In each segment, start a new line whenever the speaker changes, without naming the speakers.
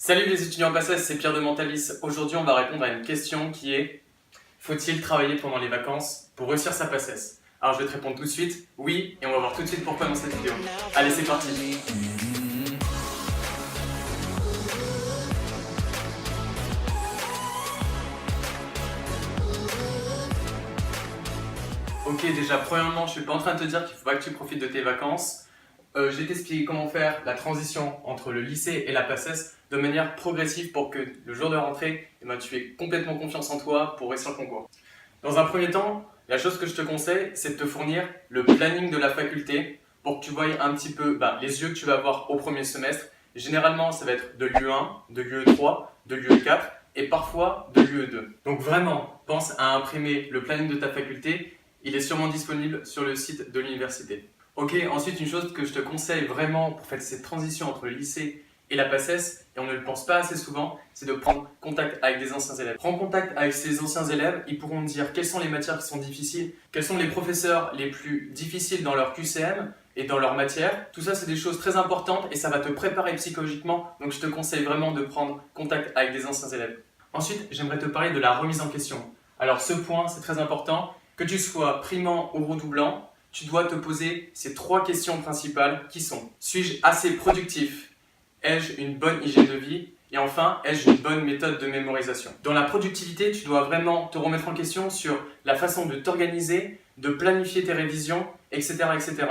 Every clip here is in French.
Salut les étudiants PACES, c'est Pierre de Mentalis. Aujourd'hui, on va répondre à une question qui est: faut-il travailler pendant les vacances pour réussir sa PACES? Alors je vais te répondre tout de suite, oui, et on va voir tout de suite pourquoi dans cette vidéo. Allez, c'est parti. Ok, déjà, premièrement, je suis pas en train de te dire qu'il faut pas que tu profites de tes vacances. Je vais t'expliquer comment faire la transition entre le lycée et la PACES de manière progressive pour que le jour de rentrée, tu aies complètement confiance en toi pour réussir le concours. Dans un premier temps, la chose que je te conseille, c'est de te fournir le planning de la faculté pour que tu voies un petit peu les yeux que tu vas avoir au premier semestre. Généralement, ça va être de l'UE1, de l'UE3, de l'UE4 et parfois de l'UE2. Donc vraiment, pense à imprimer le planning de ta faculté. Il est sûrement disponible sur le site de l'université. Ok, ensuite une chose que je te conseille vraiment pour faire cette transition entre le lycée et la PACES, et on ne le pense pas assez souvent, c'est de prendre contact avec des anciens élèves. Prends contact avec ces anciens élèves, ils pourront te dire quelles sont les matières qui sont difficiles, quels sont les professeurs les plus difficiles dans leur QCM et dans leur matière. Tout ça, c'est des choses très importantes et ça va te préparer psychologiquement, donc je te conseille vraiment de prendre contact avec des anciens élèves. Ensuite, j'aimerais te parler de la remise en question. Alors ce point, c'est très important, que tu sois primant ou redoublant, tu dois te poser ces 3 questions principales qui sont: suis-je assez productif? Ai-je une bonne hygiène de vie? Et enfin, ai-je une bonne méthode de mémorisation? Dans la productivité, tu dois vraiment te remettre en question sur la façon de t'organiser, de planifier tes révisions, etc., etc.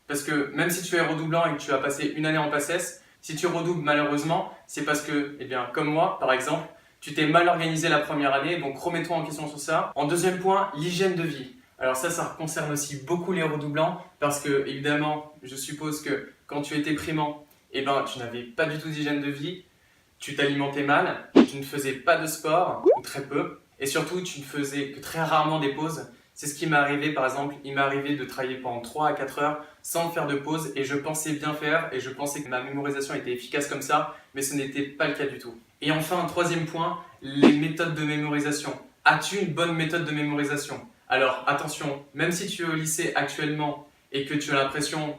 Parce que même si tu es redoublant et que tu as passé une année en PACES, si tu redoubles malheureusement, c'est parce que, comme moi par exemple, tu t'es mal organisé la première année, donc remets-toi en question sur ça. En deuxième point, l'hygiène de vie. Alors ça concerne aussi beaucoup les redoublants parce que, évidemment, je suppose que quand tu étais primant, tu n'avais pas du tout d'hygiène de vie, tu t'alimentais mal, tu ne faisais pas de sport, ou très peu, et surtout tu ne faisais que très rarement des pauses. C'est ce qui m'est arrivé, par exemple, il m'est arrivé de travailler pendant 3 à 4 heures sans faire de pause et je pensais bien faire et je pensais que ma mémorisation était efficace comme ça, mais ce n'était pas le cas du tout. Et enfin, un troisième point, les méthodes de mémorisation. As-tu une bonne méthode de mémorisation? Alors attention, même si tu es au lycée actuellement et que tu as l'impression,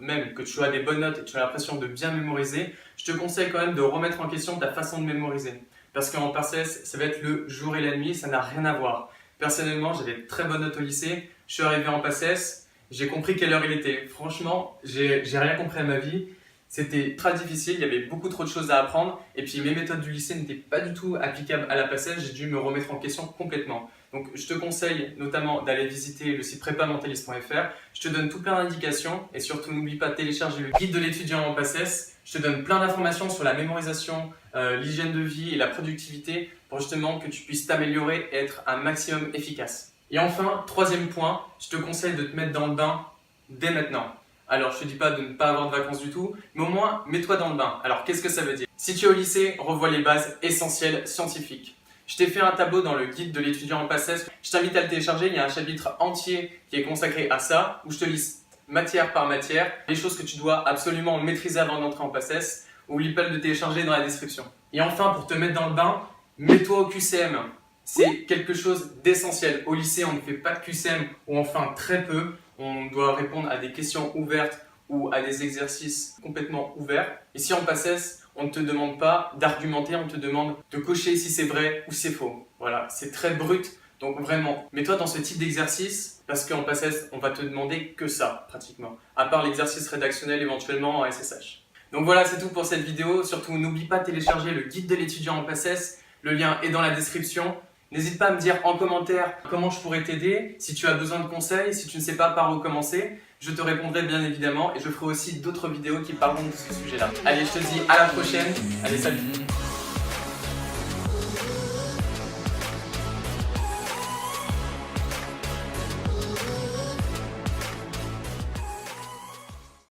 même que tu as des bonnes notes et que tu as l'impression de bien mémoriser, je te conseille quand même de remettre en question ta façon de mémoriser. Parce qu'en PACES, ça va être le jour et la nuit, ça n'a rien à voir. Personnellement, j'avais de très bonnes notes au lycée, je suis arrivé en PACES, j'ai compris quelle heure il était. Franchement, j'ai rien compris à ma vie. C'était très difficile, il y avait beaucoup trop de choses à apprendre et puis mes méthodes du lycée n'étaient pas du tout applicables à la PACES, j'ai dû me remettre en question complètement. Donc je te conseille notamment d'aller visiter le site prépamentalis.fr, je te donne tout plein d'indications et surtout n'oublie pas de télécharger le guide de l'étudiant en PACES. Je te donne plein d'informations sur la mémorisation, l'hygiène de vie et la productivité pour justement que tu puisses t'améliorer et être un maximum efficace. Et enfin, troisième point, je te conseille de te mettre dans le bain dès maintenant. Alors, je te dis pas de ne pas avoir de vacances du tout, mais au moins, mets-toi dans le bain. Alors, qu'est-ce que ça veut dire? Si tu es au lycée, revois les bases essentielles scientifiques. Je t'ai fait un tableau dans le guide de l'étudiant en PACES. Je t'invite à le télécharger. Il y a un chapitre entier qui est consacré à ça, où je te liste matière par matière les choses que tu dois absolument maîtriser avant d'entrer en PACES. Oublie pas de le télécharger dans la description. Et enfin, pour te mettre dans le bain, mets-toi au QCM. C'est quelque chose d'essentiel. Au lycée, on ne fait pas de QCM, ou enfin très peu. On doit répondre à des questions ouvertes ou à des exercices complètement ouverts. Ici en PACES, on ne te demande pas d'argumenter, on te demande de cocher si c'est vrai ou c'est faux. Voilà, c'est très brut. Donc vraiment, mets-toi dans ce type d'exercice parce qu'en PACES, on va te demander que ça pratiquement. À part l'exercice rédactionnel éventuellement en SSH. Donc voilà, c'est tout pour cette vidéo. Surtout, n'oublie pas de télécharger le guide de l'étudiant en PACES. Le lien est dans la description. N'hésite pas à me dire en commentaire comment je pourrais t'aider, si tu as besoin de conseils, si tu ne sais pas par où commencer. Je te répondrai bien évidemment et je ferai aussi d'autres vidéos qui parleront de ce sujet-là. Allez, je te dis à la prochaine. Allez, salut!